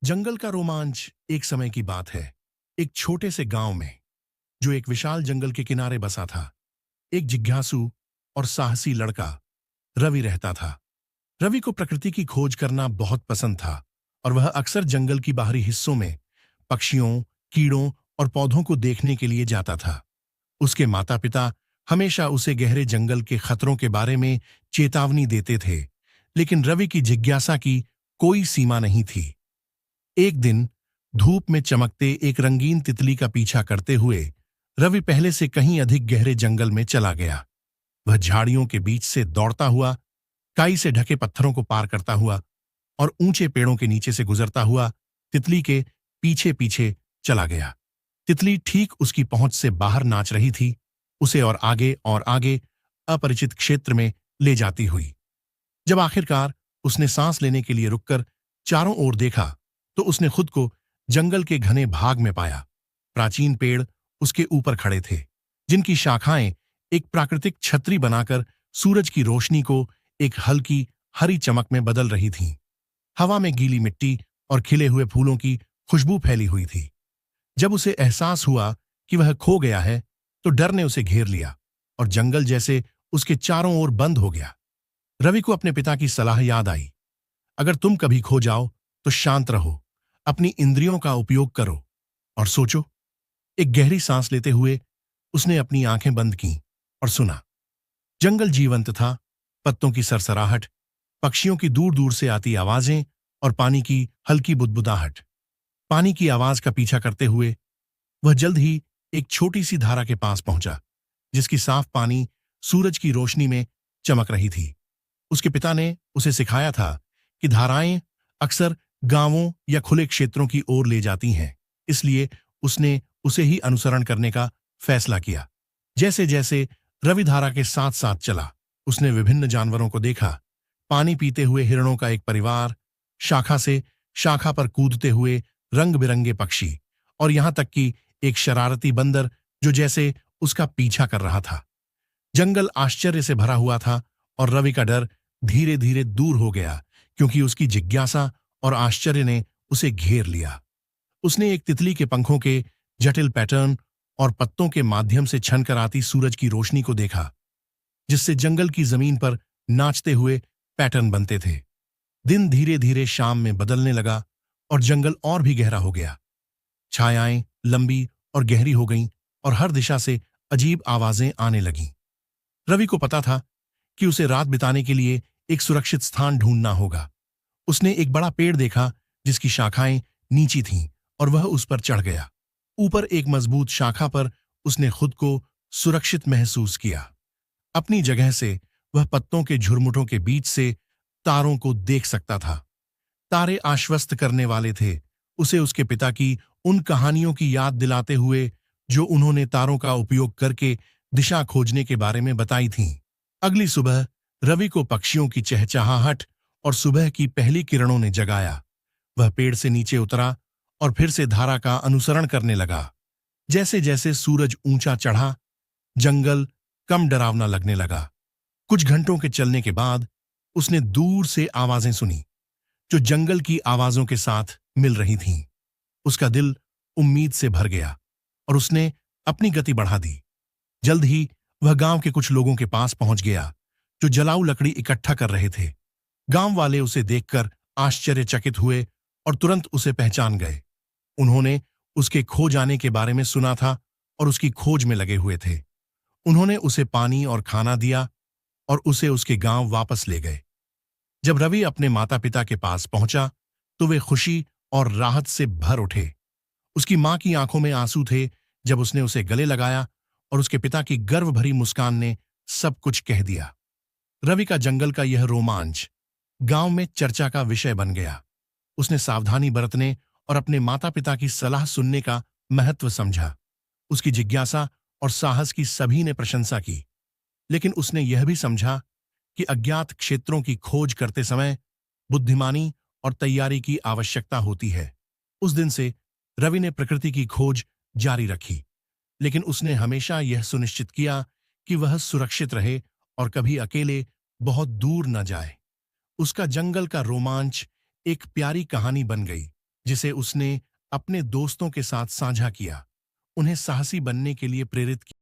जंगल का रोमांच एक समय की बात है। एक छोटे से गांव में, जो एक विशाल जंगल के किनारे बसा था, एक जिज्ञासु और साहसी लड़का रवि रहता था। रवि को प्रकृति की खोज करना बहुत पसंद था और वह अक्सर जंगल की बाहरी हिस्सों में पक्षियों, कीड़ों और पौधों को देखने के लिए जाता था। उसके माता-पिता हमेशा उसे गहरे जंगल के खतरों के बारे में चेतावनी देते थे, लेकिन रवि की जिज्ञासा की कोई सीमा नहीं थी। एक दिन धूप में चमकते एक रंगीन तितली का पीछा करते हुए रवि पहले से कहीं अधिक गहरे जंगल में चला गया। वह झाड़ियों के बीच से दौड़ता हुआ, काई से ढके पत्थरों को पार करता हुआ और ऊंचे पेड़ों के नीचे से गुजरता हुआ तितली के पीछे पीछे चला गया। तितली ठीक उसकी पहुंच से बाहर नाच रही थी, उसे और आगे अपरिचित क्षेत्र में ले जाती हुई। जब आखिरकार उसने सांस लेने के लिए रुककर चारों ओर देखा, तो उसने खुद को जंगल के घने भाग में पाया। प्राचीन पेड़ उसके ऊपर खड़े थे, जिनकी शाखाएं एक प्राकृतिक छतरी बनाकर सूरज की रोशनी को एक हल्की हरी चमक में बदल रही थीं। हवा में गीली मिट्टी और खिले हुए फूलों की खुशबू फैली हुई थी। जब उसे एहसास हुआ कि वह खो गया है, तो डर ने उसे घेर लिया और जंगल जैसे उसके चारों ओर बंद हो गया। रवि को अपने पिता की सलाह याद आई। अगर तुम कभी खो जाओ तो शांत रहो, अपनी इंद्रियों का उपयोग करो और सोचो। एक गहरी सांस लेते हुए उसने अपनी आंखें बंद कीं और सुना। जंगल जीवंत था, पत्तों की सरसराहट, पक्षियों की दूर दूर से आती आवाजें और पानी की हल्की बुदबुदाहट। पानी की आवाज का पीछा करते हुए वह जल्द ही एक छोटी सी धारा के पास पहुंचा, जिसकी साफ पानी सूरज की रोशनी में चमक रही थी। उसके पिता ने उसे सिखाया था कि धाराएं अक्सर गांवों या खुले क्षेत्रों की ओर ले जाती हैं, इसलिए उसने उसे ही अनुसरण करने का फैसला किया। जैसे जैसे रवि धारा के साथ साथ चला, उसने विभिन्न जानवरों को देखा। पानी पीते हुए हिरणों का एक परिवार, शाखा से शाखा पर कूदते हुए रंग बिरंगे पक्षी और यहां तक कि एक शरारती बंदर जो जैसे उसका पीछा कर रहा था। जंगल आश्चर्य से भरा हुआ था और रवि का डर धीरे धीरे दूर हो गया, क्योंकि उसकी जिज्ञासा और आश्चर्य ने उसे घेर लिया। उसने एक तितली के पंखों के जटिल पैटर्न और पत्तों के माध्यम से छनकर आती सूरज की रोशनी को देखा, जिससे जंगल की जमीन पर नाचते हुए पैटर्न बनते थे। दिन धीरे धीरे शाम में बदलने लगा और जंगल और भी गहरा हो गया। छायाएं लंबी और गहरी हो गईं और हर दिशा से अजीब आवाजें आने लगीं। रवि को पता था कि उसे रात बिताने के लिए एक सुरक्षित स्थान ढूंढना होगा। उसने एक बड़ा पेड़ देखा, जिसकी शाखाएं नीची थीं, और वह उस पर चढ़ गया। ऊपर एक मजबूत शाखा पर उसने खुद को सुरक्षित महसूस किया। अपनी जगह से वह पत्तों के झुरमुटों के बीच से तारों को देख सकता था। तारे आश्वस्त करने वाले थे, उसे उसके पिता की उन कहानियों की याद दिलाते हुए जो उन्होंने तारों का उपयोग करके दिशा खोजने के बारे में बताई थीं। अगली सुबह रवि को पक्षियों की चहचहाहट और सुबह की पहली किरणों ने जगाया। वह पेड़ से नीचे उतरा और फिर से धारा का अनुसरण करने लगा। जैसे जैसे सूरज ऊंचा चढ़ा, जंगल कम डरावना लगने लगा। कुछ घंटों के चलने के बाद उसने दूर से आवाजें सुनी, जो जंगल की आवाजों के साथ मिल रही थीं। उसका दिल उम्मीद से भर गया और उसने अपनी गति बढ़ा दी। जल्द ही वह गांव के कुछ लोगों के पास पहुंच गया, जो जलाऊ लकड़ी इकट्ठा कर रहे थे। गांव वाले उसे देखकर आश्चर्यचकित हुए और तुरंत उसे पहचान गए। उन्होंने उसके खो जाने के बारे में सुना था और उसकी खोज में लगे हुए थे। उन्होंने उसे पानी और खाना दिया और उसे उसके गांव वापस ले गए। जब रवि अपने माता पिता के पास पहुंचा, तो वे खुशी और राहत से भर उठे। उसकी मां की आंखों में आंसू थे जब उसने उसे गले लगाया, और उसके पिता की गर्व भरी मुस्कान ने सब कुछ कह दिया। रवि का जंगल का यह रोमांच गांव में चर्चा का विषय बन गया। उसने सावधानी बरतने और अपने माता पिता की सलाह सुनने का महत्व समझा। उसकी जिज्ञासा और साहस की सभी ने प्रशंसा की, लेकिन उसने यह भी समझा कि अज्ञात क्षेत्रों की खोज करते समय बुद्धिमानी और तैयारी की आवश्यकता होती है। उस दिन से रवि ने प्रकृति की खोज जारी रखी, लेकिन उसने हमेशा यह सुनिश्चित किया कि वह सुरक्षित रहे और कभी अकेले बहुत दूर न जाए। उसका जंगल का रोमांच एक प्यारी कहानी बन गई, जिसे उसने अपने दोस्तों के साथ साझा किया, उन्हें साहसी बनने के लिए प्रेरित किया।